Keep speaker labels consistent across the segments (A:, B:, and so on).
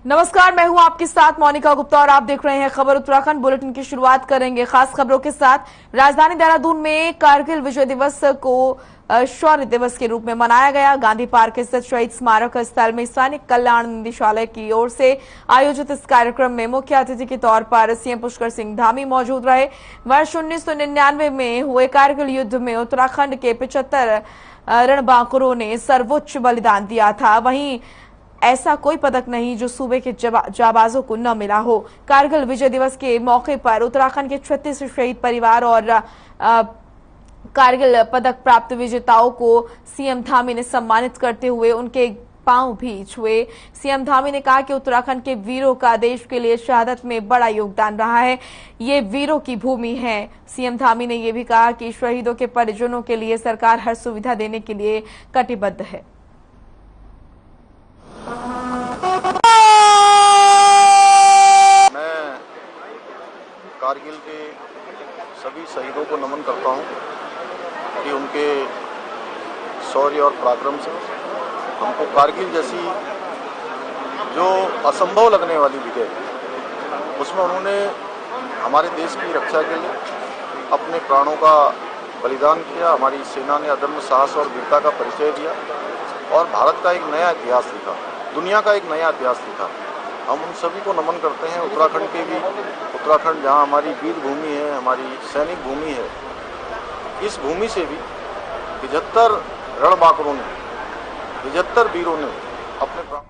A: नमस्कार, मैं हूं आपके साथ मोनिका गुप्ता और आप देख रहे हैं खबर उत्तराखंड। बुलेटिन की शुरुआत करेंगे खास खबरों के साथ। राजधानी देहरादून में कारगिल विजय दिवस को शौर्य दिवस के रूप में मनाया गया। गांधी पार्क स्थित शहीद स्मारक स्थल में सैनिक कल्याण निदेशालय की ओर से आयोजित इस कार्यक्रम में मुख्य अतिथि के तौर पर सीएम पुष्कर सिंह धामी मौजूद रहे। वर्ष 1999 में हुए कारगिल युद्ध में उत्तराखंड के 75 रणबांकुरों ने सर्वोच्च बलिदान दिया था। वहीं ऐसा कोई पदक नहीं जो सूबे के जाबाजों को न मिला हो। कारगिल विजय दिवस के मौके पर उत्तराखंड के 36 शहीद परिवार और कारगिल पदक प्राप्त विजेताओं को सीएम धामी ने सम्मानित करते हुए उनके पांव भी छुए। सीएम धामी ने कहा कि उत्तराखंड के वीरों का देश के लिए शहादत में बड़ा योगदान रहा है। ये वीरों की भूमि है। सीएम धामी ने यह भी कहा कि शहीदों के परिजनों के लिए सरकार हर सुविधा देने के लिए कटिबद्ध है।
B: मैं कारगिल के सभी शहीदों को नमन करता हूं कि उनके शौर्य और पराक्रम से हमको कारगिल जैसी जो असंभव लगने वाली विजय उसमें उन्होंने हमारे देश की रक्षा के लिए अपने प्राणों का बलिदान किया। हमारी सेना ने अदम्य साहस और वीरता का परिचय दिया और भारत का एक नया इतिहास लिखा, दुनिया का एक नया इतिहास लिखा। हम उन सभी को नमन करते हैं। उत्तराखंड के भी, उत्तराखंड जहां हमारी वीर भूमि है, हमारी सैनिक भूमि है, इस भूमि से भी 75 रणबांकुरों ने, 75 वीरों ने अपने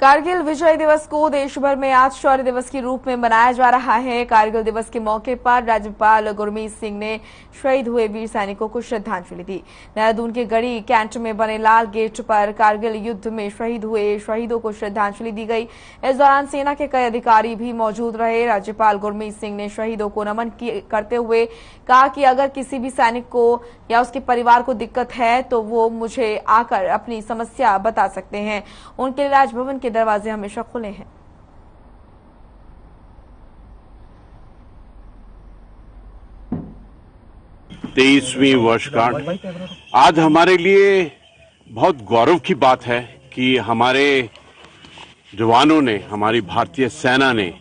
A: कारगिल विजय दिवस को देश भर में आज शौर्य दिवस के रूप में मनाया जा रहा है। कारगिल दिवस के मौके पर राज्यपाल गुरमीत सिंह ने शहीद हुए वीर सैनिकों को श्रद्धांजलि दी। देहरादून के गढ़ी कैंट में बने लाल गेट पर कारगिल युद्ध में शहीद हुए शहीदों को श्रद्धांजलि दी गई। इस दौरान सेना के कई अधिकारी भी मौजूद रहे। राज्यपाल गुरमीत सिंह ने शहीदों को नमन करते हुए कहा कि अगर किसी भी सैनिक को या उसके परिवार को दिक्कत है तो वो मुझे आकर अपनी समस्या बता सकते हैं। उनके लिए राजभवन के दरवाजे हमेशा खुले हैं।
C: तेईसवीं वर्षगांठ आज हमारे लिए बहुत गौरव की बात है कि हमारे जवानों ने, हमारी भारतीय सेना ने,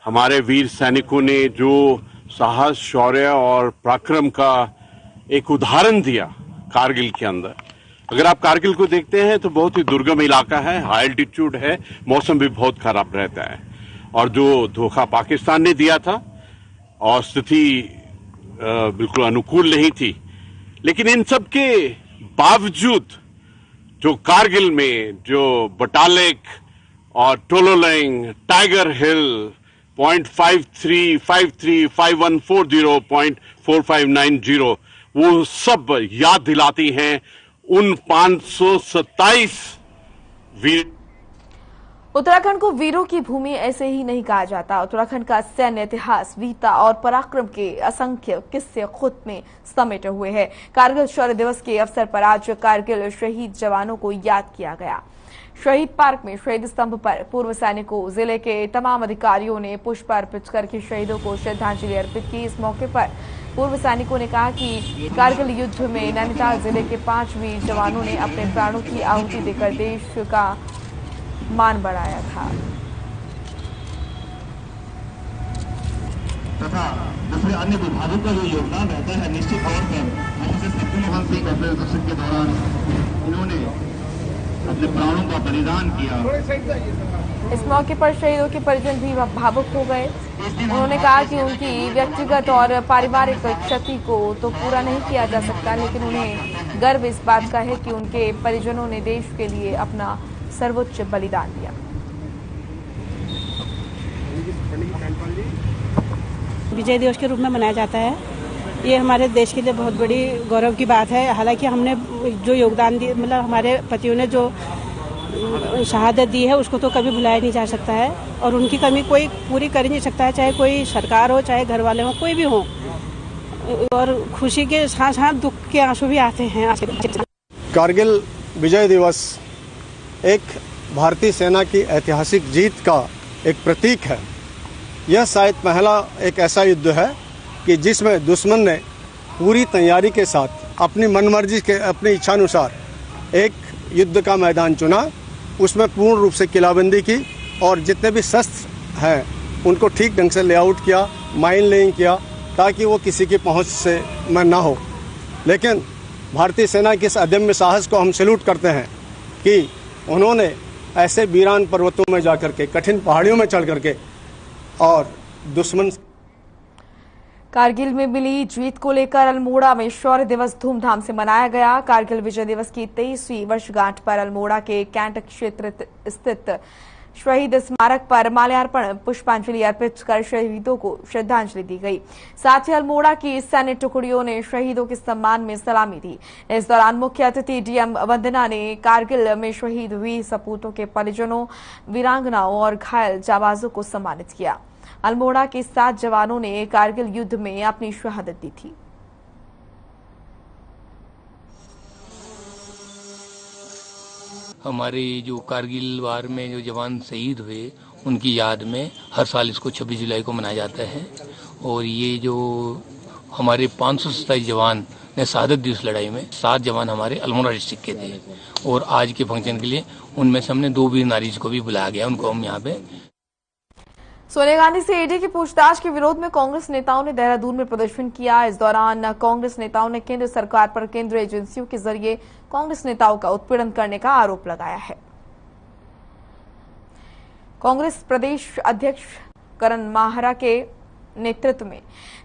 C: हमारे वीर सैनिकों ने जो साहस, शौर्य और पराक्रम का एक उदाहरण दिया कारगिल के अंदर। अगर आप कारगिल को देखते हैं तो बहुत ही दुर्गम इलाका है, हाई एल्टीट्यूड है, मौसम भी बहुत खराब रहता है और जो धोखा पाकिस्तान ने दिया था और स्थिति बिल्कुल अनुकूल नहीं थी, लेकिन इन सब के बावजूद जो कारगिल में जो बटालिक और टोलोलैंग, टाइगर हिल, 0.5353, 5140, 0.4590 वो सब याद दिलाती हैं उन 527 वीर।
A: उत्तराखंड को वीरों की भूमि ऐसे ही नहीं कहा जाता। उत्तराखंड का सैन्य इतिहास वीरता और पराक्रम के असंख्य किस्से खुद में समेटे हुए हैं। कारगिल शौर्य दिवस के अवसर पर आज कारगिल शहीद जवानों को याद किया गया। शहीद पार्क में शहीद स्तंभ पर पूर्व सैनिकों, जिले के तमाम अधिकारियों ने पुष्प अर्पित करके शहीदों को श्रद्धांजलि अर्पित की। इस मौके पर पूर्व सैनिकों ने कहा कि कारगिल युद्ध में नैनीताल जिले के 5 वीर जवानों ने अपने प्राणों की आहुति देकर देश का मान बढ़ाया था।
D: तथा दूसरे अन्य विभागों का जो योगदान रहता है, निश्चित तौर पर मनमोहन सिंह अपने शासन के दौरान इन्होंने अपने प्राणों का बलिदान किया।
A: इस मौके पर शहीदों के परिजन भी भावुक हो गए। उन्होंने कहा कि उनकी व्यक्तिगत और पारिवारिक क्षति को तो पूरा नहीं किया जा सकता, लेकिन उन्हें गर्व इस बात का है कि उनके परिजनों ने देश के लिए अपना सर्वोच्च बलिदान दिया।
E: विजय दिवस के रूप में मनाया जाता है। ये हमारे देश के लिए बहुत बड़ी गौरव की बात है। हालांकि हमने जो योगदान दिया, मतलब हमारे पतियों ने जो शहादत दी है, उसको तो कभी भुलाया नहीं जा सकता है और उनकी कमी कोई पूरी कर ही नहीं सकता है, चाहे कोई सरकार हो, चाहे घर वाले हो, कोई भी हो। और खुशी के साथ साथ दुख के आंसू भी आते हैं।
F: कारगिल विजय दिवस एक भारतीय सेना की ऐतिहासिक जीत का एक प्रतीक है। यह शायद पहला एक ऐसा युद्ध है कि जिसमें दुश्मन ने पूरी तैयारी के साथ अपनी मनमर्जी के, अपनी इच्छानुसार एक युद्ध का मैदान चुना उसमें पूर्ण रूप से किलाबंदी की और जितने भी शस्त्र हैं उनको ठीक ढंग से लेआउट किया, माइन लेइंग किया ताकि वो किसी की पहुंच से में ना हो। लेकिन भारतीय सेना के इस अदम्य साहस को हम सैल्यूट करते हैं कि उन्होंने ऐसे वीरान पर्वतों में जाकर के, कठिन पहाड़ियों में चढ़ करके और दुश्मन।
A: कारगिल में मिली जीत को लेकर अल्मोड़ा में शौर्य दिवस धूमधाम से मनाया गया। कारगिल विजय दिवस की 23वीं वर्षगांठ पर अल्मोड़ा के कैंट क्षेत्र स्थित शहीद स्मारक पर माल्यार्पण, पुष्पांजलि अर्पित कर शहीदों को श्रद्धांजलि दी गई। साथ ही अल्मोड़ा की सैन्य टुकड़ियों ने शहीदों के सम्मान में सलामी दी। इस दौरान मुख्य अतिथि डीएम वंदना ने कारगिल में शहीद हुई सपूतों के परिजनों, वीरांगनाओं और घायल जाबाजों को सम्मानित किया। अल्मोड़ा के 7 जवानों ने कारगिल युद्ध में अपनी शहादत दी थी।
G: हमारे जो कारगिल वार में जो जवान शहीद हुए उनकी याद में हर साल इसको 26 जुलाई को मनाया जाता है। और ये जो हमारे 527 जवान ने शहादत दी उस लड़ाई में, 7 जवान हमारे अल्मोड़ा डिस्ट्रिक्ट के थे। और आज के फंक्शन के लिए उनमें से हमने 2 वीर नारी को भी बुलाया गया, उनको हम यहाँ पे।
A: सोनिया गांधी से ईडी की पूछताछ के विरोध में कांग्रेस नेताओं ने देहरादून में प्रदर्शन किया। इस दौरान कांग्रेस नेताओं ने केंद्र सरकार पर केंद्रीय एजेंसियों के जरिए कांग्रेस नेताओं का उत्पीड़न करने का आरोप लगाया है। कांग्रेस प्रदेश अध्यक्ष करण माहरा के नेतृत्व में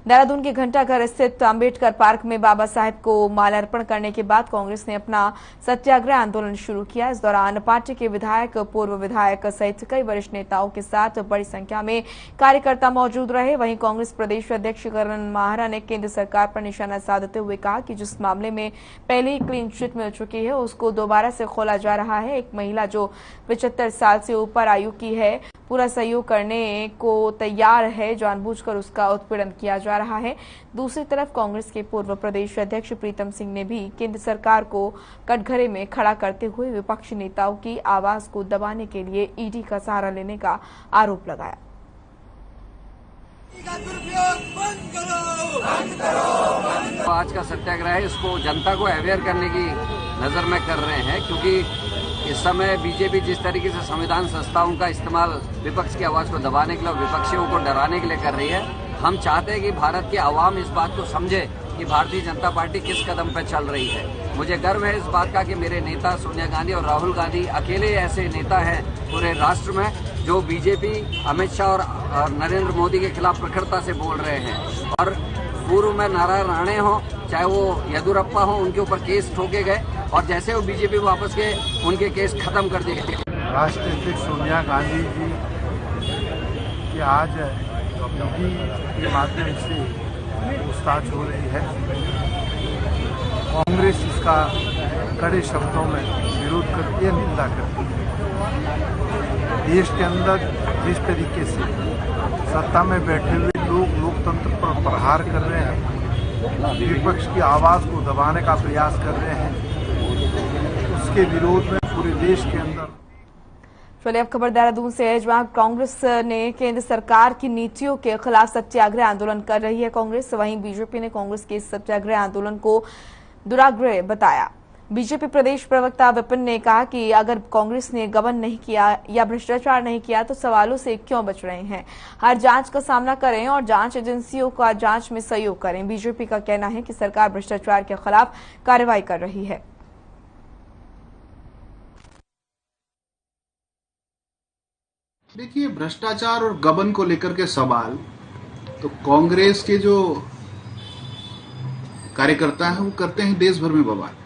A: देहरादून के घंटाघर स्थित अंबेडकर पार्क में बाबा साहेब को माल्यार्पण करने के बाद कांग्रेस ने अपना सत्याग्रह आंदोलन शुरू किया। इस दौरान पार्टी के विधायक, पूर्व विधायक सहित कई वरिष्ठ नेताओं के साथ बड़ी संख्या में कार्यकर्ता मौजूद रहे। वहीं कांग्रेस प्रदेश अध्यक्ष करण माहरा ने केंद्र सरकार पर निशाना साधते हुए कहा कि जिस मामले में पहले ही क्लीन चिट मिल चुकी है उसको दोबारा से खोला जा रहा है। एक महिला जो 75 साल से ऊपर आयु की है पूरा सहयोग करने को तैयार है, जानबूझकर उसका उत्पीड़न किया जा रहा है। दूसरी तरफ कांग्रेस के पूर्व प्रदेश अध्यक्ष प्रीतम सिंह ने भी केंद्र सरकार को कटघरे में खड़ा करते हुए विपक्षी नेताओं की आवाज को दबाने के लिए ईडी का सहारा लेने का आरोप लगाया।
H: आज का सत्याग्रह है, इसको जनता को अवेयर करने की नजर में कर रहे हैं, क्योंकि इस समय बीजेपी जिस तरीके से संविधान संस्थाओं का इस्तेमाल विपक्ष की आवाज को दबाने के लिए, विपक्षियों को डराने के लिए कर रही है। हम चाहते हैं कि भारत की आवाम इस बात को समझे कि भारतीय जनता पार्टी किस कदम पर चल रही है। मुझे गर्व है इस बात का कि मेरे नेता सोनिया गांधी और राहुल गांधी अकेले ऐसे नेता हैं पूरे राष्ट्र में जो बीजेपी, अमित शाह और नरेंद्र मोदी के खिलाफ प्रखरता से बोल रहे हैं। और पूर्व में नारायण राणे हो, चाहे वो येदुरप्पा हो, उनके ऊपर केस ठोके गए और जैसे वो बीजेपी वापस गए उनके केस खत्म कर दिए गए।
I: राष्ट्रीय अध्यक्ष सोनिया गांधी जी की आज ईडी के माध्यम से पूछताछ हो रही है। कांग्रेस इसका कड़े शब्दों में विरोध करती है, निंदा करती है। देश के अंदर जिस तरीके से सत्ता में बैठे हुए लोग लोकतंत्र पर प्रहार कर रहे हैं, विपक्ष की आवाज को दबाने का प्रयास कर रहे हैं, उसके विरोध में पूरे देश के अंदर।
A: चलिए अब खबर देहरादून से है, जहां कांग्रेस ने केंद्र सरकार की नीतियों के खिलाफ सत्याग्रह आंदोलन कर रही है कांग्रेस। वहीं बीजेपी ने कांग्रेस के इस सत्याग्रह आंदोलन को दुराग्रह बताया। बीजेपी प्रदेश प्रवक्ता विपिन ने कहा कि अगर कांग्रेस ने गबन नहीं किया या भ्रष्टाचार नहीं किया तो सवालों से क्यों बच रहे हैं। हर जांच का सामना करें और जांच एजेंसियों का जांच में सहयोग करें। बीजेपी का कहना है कि सरकार भ्रष्टाचार के खिलाफ कार्रवाई कर रही है।
J: देखिए, भ्रष्टाचार और गबन को लेकर के सवाल तो कांग्रेस के जो कार्यकर्ता हैं वो करते हैं देश भर में बवाल।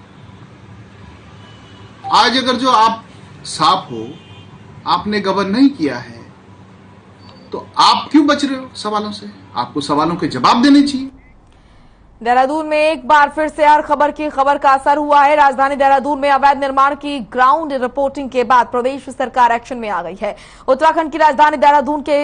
J: आज अगर जो आप साफ हो, आपने गबन नहीं किया है, तो आप क्यों बच रहे हो सवालों से? आपको सवालों के जवाब देने चाहिए।
A: देहरादून में एक बार फिर से हर खबर की खबर का असर हुआ है। राजधानी देहरादून में अवैध निर्माण की ग्राउंड रिपोर्टिंग के बाद प्रदेश सरकार एक्शन में आ गई है। उत्तराखंड की राजधानी देहरादून के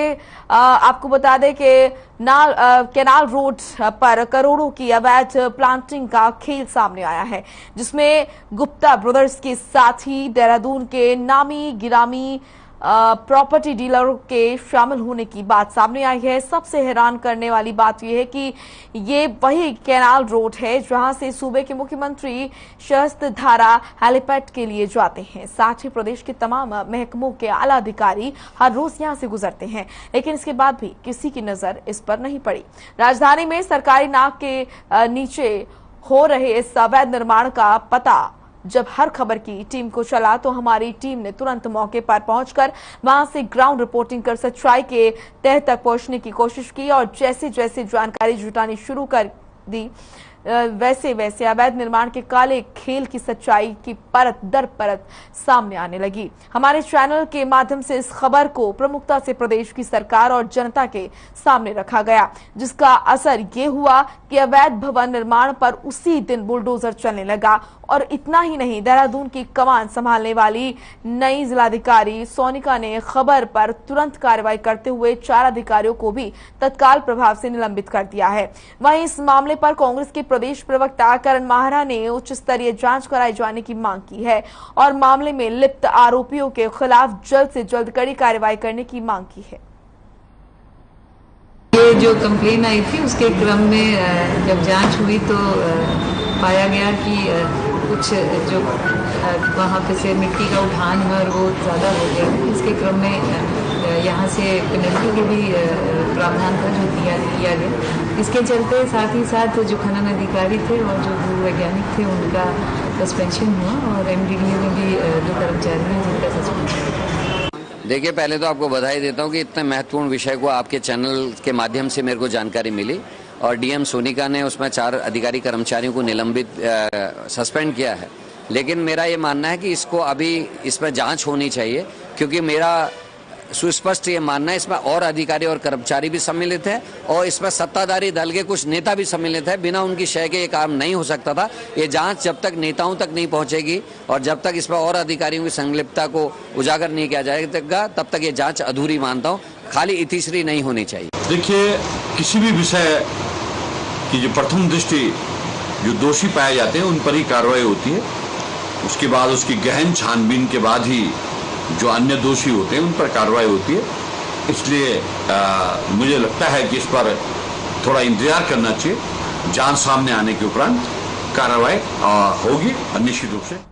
A: आपको बता दें कि कैनाल रोड पर करोड़ों की अवैध प्लांटिंग का खेल सामने आया है, जिसमें गुप्ता ब्रदर्स के साथ ही देहरादून के नामी गिरामी प्रॉपर्टी डीलरों के शामिल होने की बात सामने आई है। सबसे हैरान करने वाली बात यह है कि ये वही कैनाल रोड है जहां से सूबे के मुख्यमंत्री शस्त्रधारा हेलीपैड के लिए जाते हैं। साथ ही प्रदेश के तमाम महकमों के आला अधिकारी हर रोज यहां से गुजरते हैं, लेकिन इसके बाद भी किसी की नजर इस पर नहीं पड़ी। राजधानी में सरकारी नाक के नीचे हो रहे इस अवैध निर्माण का पता जब हर खबर की टीम को चला तो हमारी टीम ने तुरंत मौके पर पहुंचकर वहां से ग्राउंड रिपोर्टिंग कर सच्चाई के तह तक पहुंचने की कोशिश की और जैसे जैसे जानकारी जुटानी शुरू कर दी वैसे वैसे अवैध निर्माण के काले खेल की सच्चाई की परत दर परत सामने आने लगी। हमारे चैनल के माध्यम से इस खबर को प्रमुखता से प्रदेश की सरकार और जनता के सामने रखा गया, जिसका असर ये हुआ कि अवैध भवन निर्माण पर उसी दिन बुलडोजर चलने लगा। और इतना ही नहीं, देहरादून की कमान संभालने वाली नई जिलाधिकारी सोनिका ने खबर पर तुरंत कार्रवाई करते हुए 4 अधिकारियों को भी तत्काल प्रभाव से निलंबित कर दिया है। वहीं इस मामले पर कांग्रेस के प्रदेश प्रवक्ता करण माहरा ने उच्च स्तरीय जांच कराए जाने की मांग की है और मामले में लिप्त आरोपियों के खिलाफ जल्द से जल्द कड़ी कार्रवाई करने की मांग की है।
K: ये जो कंप्लेन आई थी उसके क्रम में जब जांच हुई तो पाया गया कि कुछ जो वहाँ पे से मिट्टी का उठान है और वो ज़्यादा हो गया। इसके क्रम में यहाँ से पेनल्टी के भी प्रावधान था जो किया गया। इसके चलते साथ ही साथ जो खनन अधिकारी थे और जो भू वैज्ञानिक थे उनका सस्पेंशन हुआ और एमडीडीए में भी 2 कर्मचारी हैं जिनका सस्पेंशन।
H: देखिए, पहले तो आपको बधाई देता हूँ कि इतने महत्वपूर्ण विषय को आपके चैनल के माध्यम से मेरे को जानकारी मिली और डीएम सोनिका ने उसमें 4 अधिकारी कर्मचारियों को निलंबित सस्पेंड किया है। लेकिन मेरा ये मानना है कि इसको अभी इसमें जांच होनी चाहिए, क्योंकि मेरा सुस्पष्ट ये मानना है इसमें और अधिकारी और कर्मचारी भी सम्मिलित है और इसमें सत्ताधारी दल के कुछ नेता भी सम्मिलित है। बिना उनकी शय के ये काम नहीं हो सकता था। ये जांच जब तक नेताओं तक नहीं पहुंचेगी और जब तक इसमें और अधिकारियों की संलिप्तता को उजागर नहीं किया जाएगा तब तक ये जांच अधूरी मानता हूँ। खाली इतिश्री नहीं होनी चाहिए।
L: देखिए, किसी भी विषय की जो प्रथम दृष्टि जो दोषी पाए जाते हैं उन पर ही कार्रवाई होती है। उसके बाद उसकी गहन छानबीन के बाद ही जो अन्य दोषी होते हैं उन पर कार्रवाई होती है। इसलिए मुझे लगता है कि इस पर थोड़ा इंतजार करना चाहिए। जांच सामने आने के उपरांत कार्रवाई होगी निश्चित रूप से।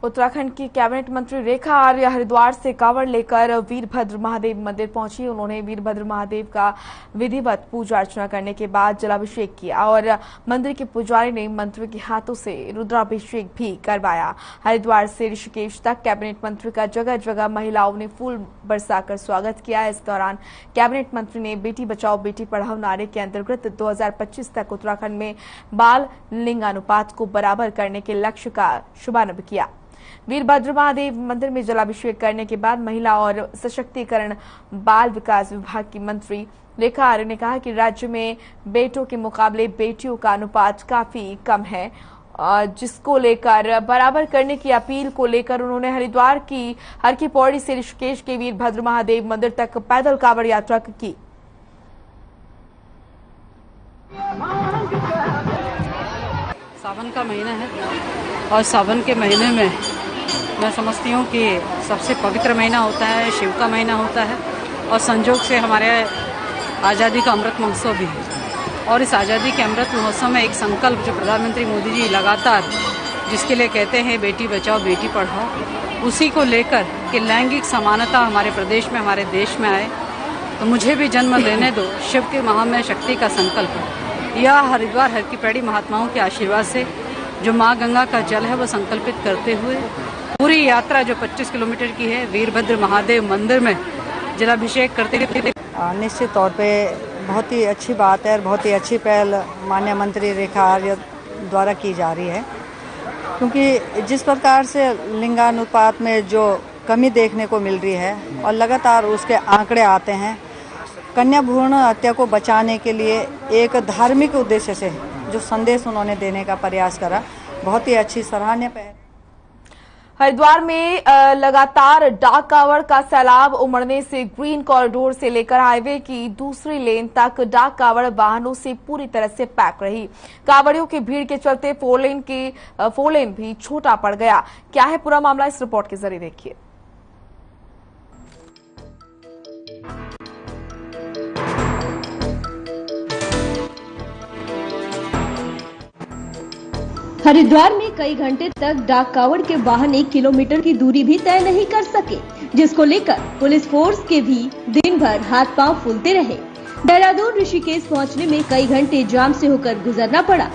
A: उत्तराखंड की कैबिनेट मंत्री रेखा आर्य हरिद्वार से कांवड़ लेकर वीरभद्र महादेव मंदिर पहुंची। उन्होंने वीरभद्र महादेव का विधिवत पूजा अर्चना करने के बाद जलाभिषेक किया और मंदिर के पुजारी ने मंत्री के हाथों से रुद्राभिषेक भी करवाया। हरिद्वार से ऋषिकेश तक कैबिनेट मंत्री का जगह जगह महिलाओं ने फूल बरसाकर स्वागत किया। इस दौरान कैबिनेट मंत्री ने बेटी बचाओ बेटी पढ़ाओ नारे के अंतर्गत 2025 तक उत्तराखंड में बाल लिंगानुपात को बराबर करने के लक्ष्य का शुभारंभ किया। वीरभद्र महादेव मंदिर में जलाभिषेक करने के बाद महिला और सशक्तिकरण बाल विकास विभाग की मंत्री रेखा आर्य ने कहा कि राज्य में बेटों के मुकाबले बेटियों का अनुपात काफी कम है, जिसको लेकर बराबर करने की अपील को लेकर उन्होंने हरिद्वार की हर की पौड़ी से ऋषिकेश के वीरभद्र महादेव मंदिर तक पैदल कांवड़ यात्रा की।
E: सावन का महीना है और सावन के महीने में मैं समझती हूँ कि सबसे पवित्र महीना होता है, शिव का महीना होता है और संजोग से हमारे आज़ादी का अमृत महोत्सव भी है। और इस आज़ादी के अमृत महोत्सव में एक संकल्प जो प्रधानमंत्री मोदी जी लगातार जिसके लिए कहते हैं बेटी बचाओ बेटी पढ़ाओ, उसी को लेकर कि लैंगिक समानता हमारे प्रदेश में हमारे देश में आए, तो मुझे भी जन्म लेने दो शिव की महामय शक्ति का संकल्प है। यह हरिद्वार हर की पैड़ी महात्माओं के आशीर्वाद से जो माँ गंगा का जल है वो संकल्पित करते हुए पूरी यात्रा जो 25 किलोमीटर की है वीरभद्र महादेव मंदिर में जलाभिषेक करते हुए
M: निश्चित तौर पे बहुत ही अच्छी बात है और बहुत ही अच्छी पहल माननीय मंत्री रेखा आर्य द्वारा की जा रही है, क्योंकि जिस प्रकार से लिंगानुपात में जो कमी देखने को मिल रही है और लगातार उसके आंकड़े आते हैं, कन्या भ्रूण हत्या को बचाने के लिए एक धार्मिक उद्देश्य से जो संदेश उन्होंने देने का प्रयास करा, बहुत ही अच्छी सराहनीय पहल।
A: हरिद्वार में लगातार डाक कावड़ का सैलाब उमड़ने से ग्रीन कॉरिडोर से लेकर हाईवे की दूसरी लेन तक डाक कावड़ वाहनों से पूरी तरह से पैक रही। कावड़ियों की भीड़ के चलते फोर लेन भी छोटा पड़ गया। क्या है पूरा मामला, इस रिपोर्ट के जरिए देखिए।
N: हरिद्वार में कई घंटे तक डाक कावड़ के वाहन 1 किलोमीटर की दूरी भी तय नहीं कर सके, जिसको लेकर पुलिस फोर्स के भी दिन भर हाथ पांव फूलते रहे। देहरादून ऋषिकेश पहुंचने में कई घंटे जाम से होकर गुजरना पड़ा,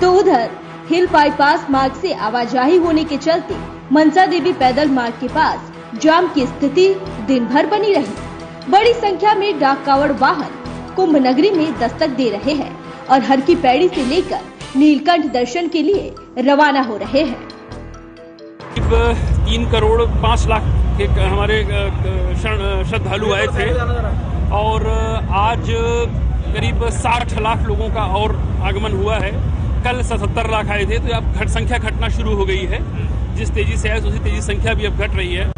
N: तो उधर हिल बाईपास मार्ग से आवाजाही होने के चलते मनसा देवी पैदल मार्ग के पास जाम की स्थिति दिन भर बनी रही। बड़ी संख्या में डाक कावड़ वाहन कुंभ नगरी में दस्तक दे रहे हैं और हर की पैड़ी से लेकर नीलकंठ दर्शन के लिए रवाना हो रहे हैं।
O: 3 करोड़ 5 लाख के हमारे श्रद्धालु आए थे और आज करीब 60 लाख लोगों का और आगमन हुआ है। कल 77 लाख आए थे, तो अब संख्या घटना शुरू हो गई है। जिस तेजी से है उसी तेजी संख्या भी अब घट रही है।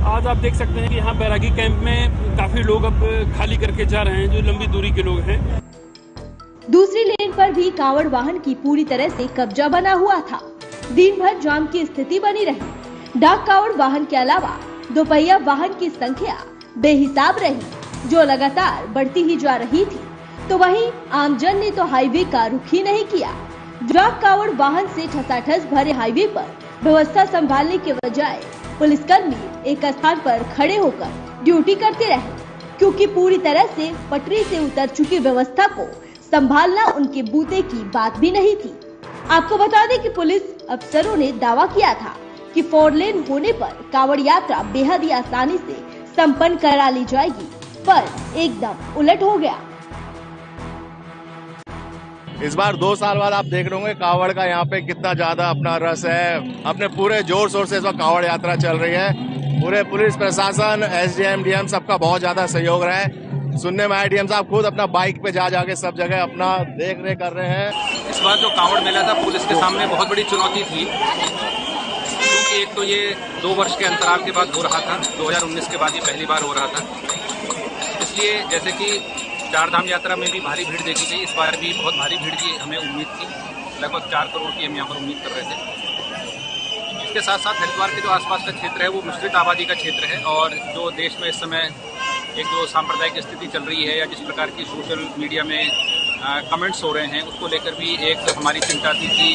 O: आज आप देख सकते हैं कि यहाँ बैरागी कैंप में काफी लोग अब खाली करके जा रहे हैं, जो लंबी दूरी के लोग हैं।
N: दूसरी लेन पर भी कांवड़ वाहन की पूरी तरह से कब्जा बना हुआ था। दिन भर जाम की स्थिति बनी रही। डाक कावड़ वाहन के अलावा दोपहिया वाहन की संख्या बेहिसाब रही, जो लगातार बढ़ती ही जा रही थी। तो वहीं आमजन ने तो हाईवे का रुख ही नहीं किया। डाक कावड़ वाहन से ठसाठस भरे हाईवे पर व्यवस्था संभालने के बजाय पुलिसकर्मी एक स्थान पर खड़े होकर ड्यूटी करते रहे, क्योंकि पूरी तरह से पटरी से उतर चुकी व्यवस्था को संभालना उनके बूते की बात भी नहीं थी। आपको बता दें कि पुलिस अफसरों ने दावा किया था कि 4 लेन होने पर कांवड़ यात्रा बेहद ही आसानी से संपन्न करा ली जाएगी, पर एकदम उलट हो गया।
P: इस बार 2 साल बाद आप देख रहे होंगे कांवड़ का यहाँ पे कितना ज्यादा अपना रस है। अपने पूरे जोर शोर से इस बार कांवड़ यात्रा चल रही है। पूरे पुलिस प्रशासन, एसडीएम, डीएम सबका बहुत ज्यादा सहयोग रहा है। सुनने में आया डीएम साहब खुद अपना बाइक पे जा जाके सब जगह अपना देख रेख कर रहे हैं।
Q: इस बार जो कांवड़ मेला था पुलिस के सामने बहुत बड़ी चुनौती थी, क्योंकि एक तो ये 2 वर्ष के अंतराल के बाद हो रहा था। 2019 के बाद ये पहली बार हो रहा था। इसलिए जैसे कि 4 धाम यात्रा में भी भारी भीड़ देखी गई, इस बार भी बहुत भारी भीड़ की हमें उम्मीद थी। लगभग 4 करोड़ की हम यहाँ पर उम्मीद कर रहे थे। इसके साथ साथ हरिद्वार के जो आसपास का क्षेत्र है वो मिश्रित आबादी का क्षेत्र है, और जो देश में इस समय एक जो सांप्रदायिक स्थिति चल रही है या जिस प्रकार की सोशल मीडिया में कमेंट्स हो रहे हैं, उसको लेकर भी एक हमारी चिंता थी कि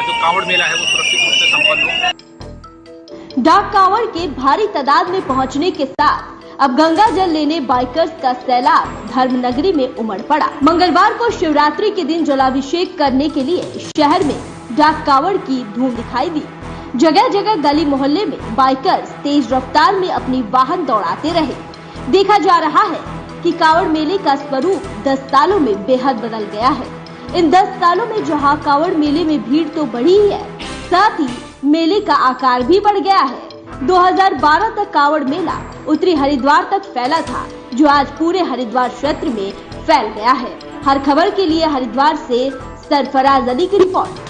Q: जो कांवड़ मेला है वो सुरक्षित रूप से संपन्न हो।
N: डाक कांवड़ के भारी तादाद में पहुंचने के साथ अब गंगा जल लेने बाइकर्स का सैलाब धर्मनगरी में उमड़ पड़ा। मंगलवार को शिवरात्रि के दिन जलाभिषेक करने के लिए शहर में डाक कांवड़ की धूम दिखाई दी। जगह जगह गली मोहल्ले में बाइकर्स तेज रफ्तार में अपनी वाहन दौड़ाते रहे। देखा जा रहा है कि कांवड़ मेले का स्वरूप 10 सालों में बेहद बदल गया है। इन 10 सालों में जहां कांवड़ मेले में भीड़ तो बढ़ी ही है, साथ ही मेले का आकार भी बढ़ गया है। 2012 तक कांवड़ मेला उत्तरी हरिद्वार तक फैला था, जो आज पूरे हरिद्वार क्षेत्र में फैल गया है। हर खबर के लिए हरिद्वार से सरफराज अली की रिपोर्ट।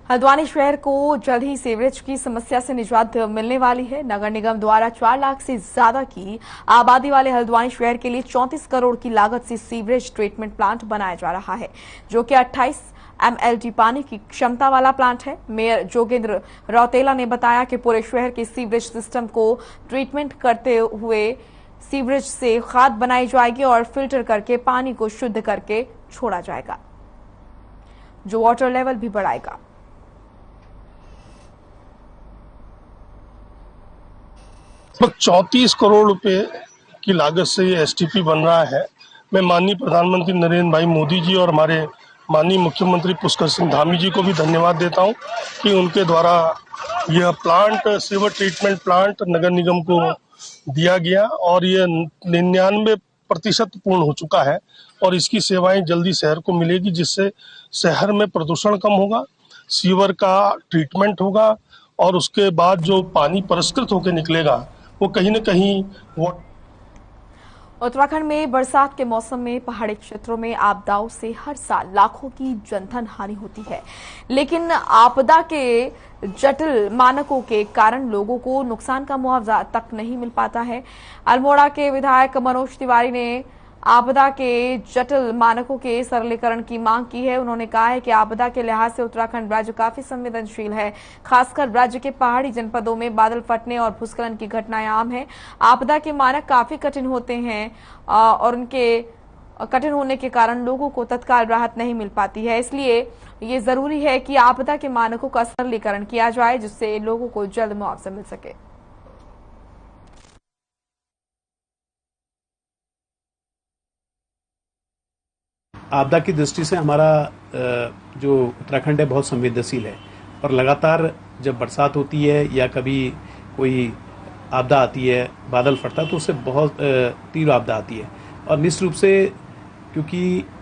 A: हल्द्वानी शहर को जल्द ही सीवरेज की समस्या से निजात मिलने वाली है। नगर निगम द्वारा 4 लाख से ज्यादा की आबादी वाले हल्द्वानी शहर के लिए 34 करोड़ की लागत से सीवरेज ट्रीटमेंट प्लांट बनाया जा रहा है, जो कि 28 MLD पानी की क्षमता वाला प्लांट है। मेयर जोगेंद्र रौतेला ने बताया कि पूरे शहर के सीवरेज सिस्टम को ट्रीटमेंट करते हुए सीवरेज से खाद बनाई जाएगी और फिल्टर करके पानी को शुद्ध करके छोड़ा जाएगा, जो वाटर लेवल भी बढ़ाएगा।
R: लगभग 34 करोड़ रुपए की लागत से ये STP बन रहा है। मैं माननीय प्रधानमंत्री नरेंद्र भाई मोदी जी और हमारे माननीय मुख्यमंत्री पुष्कर सिंह धामी जी को भी धन्यवाद देता हूं कि उनके द्वारा यह प्लांट, सीवर ट्रीटमेंट प्लांट नगर निगम को दिया गया और ये 99% पूर्ण हो चुका है और इसकी सेवाएं जल्दी शहर को मिलेगी, जिससे शहर में प्रदूषण कम होगा, सीवर का ट्रीटमेंट होगा और उसके बाद जो पानी परिष्कृत होकर निकलेगा वो कहीं न कहीं वो।
A: उत्तराखंड में बरसात के मौसम में पहाड़ी क्षेत्रों में आपदाओं से हर साल लाखों की जनधन हानि होती है, लेकिन आपदा के जटिल मानकों के कारण लोगों को नुकसान का मुआवजा तक नहीं मिल पाता है। अल्मोड़ा के विधायक मनोज तिवारी ने आपदा के जटिल मानकों के सरलीकरण की मांग की है। उन्होंने कहा है कि आपदा के लिहाज से उत्तराखंड राज्य काफी संवेदनशील है, खासकर राज्य के पहाड़ी जनपदों में बादल फटने और भूस्खलन की घटनाएं आम हैं। आपदा के मानक काफी कठिन होते हैं और उनके कठिन होने के कारण लोगों को तत्काल राहत नहीं मिल पाती है। इसलिए ये जरूरी है कि आपदा के मानकों का सरलीकरण किया जाए, जिससे लोगों को जल्द मुआवजा मिल सके।
S: आपदा की दृष्टि से हमारा जो उत्तराखंड है बहुत संवेदनशील है और लगातार जब बरसात होती है या कभी कोई आपदा आती है, बादल फटता है, तो उससे बहुत तीव्र आपदा आती है। और निश्चित रूप से क्योंकि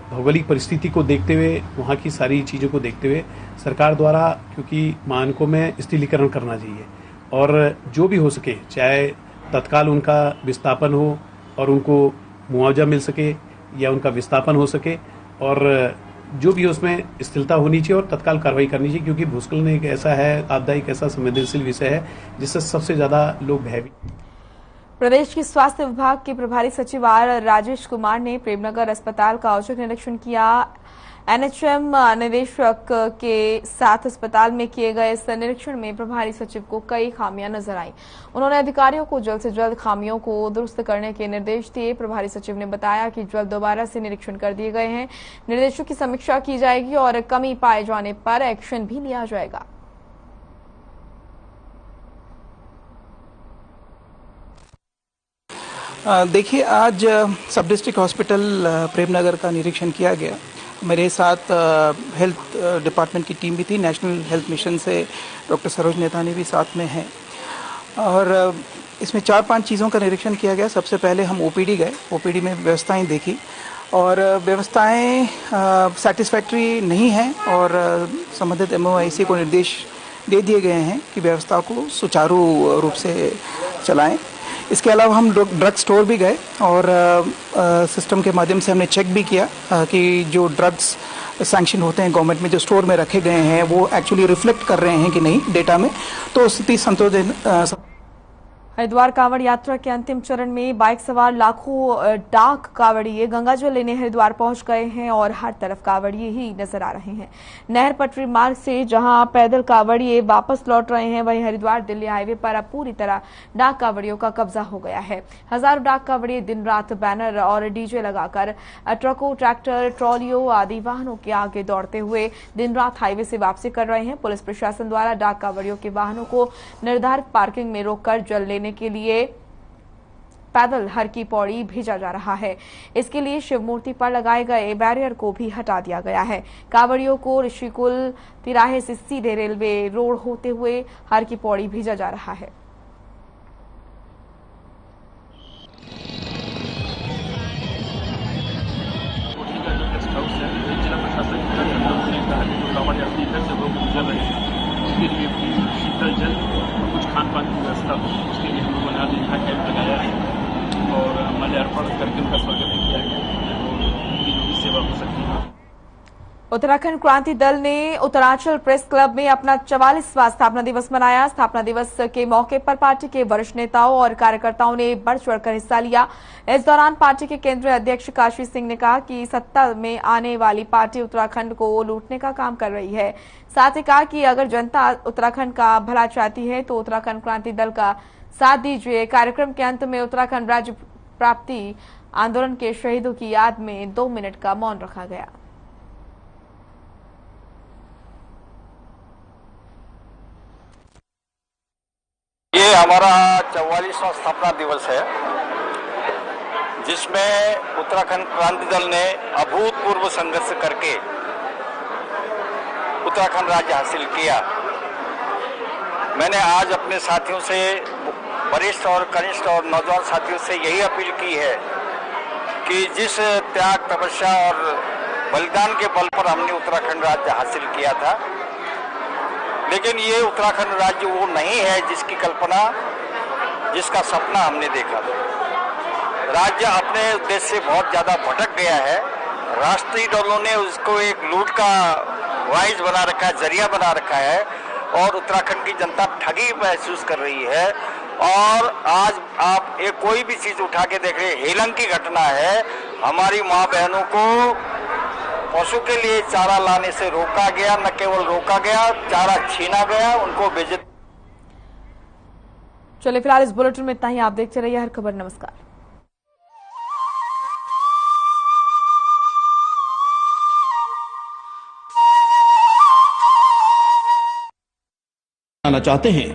S: भौगोलिक परिस्थिति को देखते हुए, वहाँ की सारी चीज़ों को देखते हुए सरकार द्वारा क्योंकि मानकों में स्थिरीकरण करना चाहिए और जो भी हो सके, चाहे तत्काल उनका विस्थापन हो और उनको मुआवजा मिल सके या उनका विस्थापन हो सके, और जो भी उसमें स्थिरता होनी चाहिए और तत्काल कार्रवाई करनी चाहिए, क्योंकि भूस्खलन एक ऐसा है, आपदा एक ऐसा संवेदनशील विषय है जिससे सबसे ज्यादा लोग भयभीत।
A: प्रदेश के स्वास्थ्य विभाग के प्रभारी सचिव आर राजेश कुमार ने प्रेमनगर अस्पताल का औचक निरीक्षण किया। एनएचएम निदेशक के साथ अस्पताल में किए गए इस निरीक्षण में प्रभारी सचिव को कई खामियां नजर आईं। उन्होंने अधिकारियों को जल्द से जल्द खामियों को दुरुस्त करने के निर्देश दिए। प्रभारी सचिव ने बताया कि जल्द दोबारा से निरीक्षण कर दिए गए हैं, निर्देशों की समीक्षा की जाएगी और कमी पाए जाने पर एक्शन भी लिया जाएगा।
T: देखिए, आज सब डिस्ट्रिक्ट हॉस्पिटल प्रेमनगर का निरीक्षण किया गया। मेरे साथ हेल्थ डिपार्टमेंट की टीम भी थी, नेशनल हेल्थ मिशन से डॉक्टर सरोज नेतानी भी साथ में हैं, और इसमें 4-5 चीज़ों का निरीक्षण किया गया। सबसे पहले हम ओपीडी गए, ओपीडी में व्यवस्थाएं देखी और व्यवस्थाएं सेटिस्फैक्ट्री नहीं हैं और संबंधित एमओआईसी को निर्देश दे दिए गए हैं कि व्यवस्था को सुचारू रूप से चलाएं। इसके अलावा हम ड्रग स्टोर भी गए और सिस्टम के माध्यम से हमने चेक भी किया कि जो ड्रग्स सैंक्शन होते हैं गवर्नमेंट में, जो स्टोर में रखे गए हैं, वो एक्चुअली रिफ्लेक्ट कर रहे हैं कि नहीं डेटा में। तो स्थिति संतोषजनक।
A: हरिद्वार कांवड़ यात्रा के अंतिम चरण में बाइक सवार लाखों डाक कांवड़िए गंगाजल लेने हरिद्वार पहुंच गए हैं और हर तरफ कांवड़िए ही नजर आ रहे हैं। नहर पटरी मार्ग से जहां पैदल कांवड़िए वापस लौट रहे हैं, वहीं हरिद्वार दिल्ली हाईवे पर अब पूरी तरह डाक कांवड़ियों का कब्जा हो गया है। हजारों डाक कांवड़िए दिन रात बैनर और डीजे लगाकर ट्रकों, ट्रैक्टर, ट्रॉलियों आदि वाहनों के आगे दौड़ते हुए दिन रात हाईवे से वापसी कर रहे हैं। पुलिस प्रशासन द्वारा डाक कांवड़ियों के वाहनों को निर्धारित पार्किंग में रोककर जल लेने के लिए पैदल हर की पौड़ी भेजा जा रहा है। इसके लिए शिव मूर्ति पर लगाए गए बैरियर को भी हटा दिया गया है। कांवड़ियों को ऋषिकुल तिराहे से सीधे रेलवे रोड होते हुए हर की पौड़ी भेजा जा रहा है।
O: खान पान की व्यवस्था हो, उसके लिए हम लोगों ने आज यहाँ कैंप लगाया है और माल्यार्पण करके उनका स्वागत किया गया और उनकी जो भी सेवा हो सकती है।
A: उत्तराखंड क्रांति दल ने उत्तरांचल प्रेस क्लब में अपना 44वां स्थापना दिवस मनाया। स्थापना दिवस के मौके पर पार्टी के वरिष्ठ नेताओं और कार्यकर्ताओं ने बढ़ चढ़कर हिस्सा लिया। इस दौरान पार्टी के केंद्रीय अध्यक्ष काशी सिंह ने कहा कि सत्ता में आने वाली पार्टी उत्तराखंड को लूटने का काम कर रही है। साथ ही कहा कि अगर जनता उत्तराखंड का भला चाहती है तो उत्तराखंड क्रांति दल का साथ दीजिए। कार्यक्रम के अंत में उत्तराखंड राज्य प्राप्ति आंदोलन के शहीदों की याद में 2 मिनट का मौन रखा गया।
U: ये हमारा 44वां स्थापना दिवस है, जिसमें उत्तराखंड क्रांति दल ने अभूतपूर्व संघर्ष करके उत्तराखंड राज्य हासिल किया। मैंने आज अपने साथियों से, वरिष्ठ और कनिष्ठ और नौजवान साथियों से यही अपील की है कि जिस त्याग, तपस्या और बलिदान के बल पर हमने उत्तराखंड राज्य हासिल किया था, लेकिन ये उत्तराखंड राज्य वो नहीं है जिसकी कल्पना, जिसका सपना हमने देखा था। राज्य अपने उद्देश्य से बहुत ज्यादा भटक गया है। राष्ट्रीय दलों ने उसको एक लूट का वाइज बना रखा है, जरिया बना रखा है और उत्तराखंड की जनता ठगी महसूस कर रही है। और आज आप एक कोई भी चीज उठा के देख रहे, हेलंग की घटना है। हमारी माँ बहनों को पशु के लिए चारा लाने से रोका गया, न केवल रोका गया, चारा छीना गया, उनको बेइज्जत।
A: चलिए फिलहाल इस बुलेटिन में इतना ही। आप देखते रहिए हर खबर। नमस्कार।
B: जानना चाहते हैं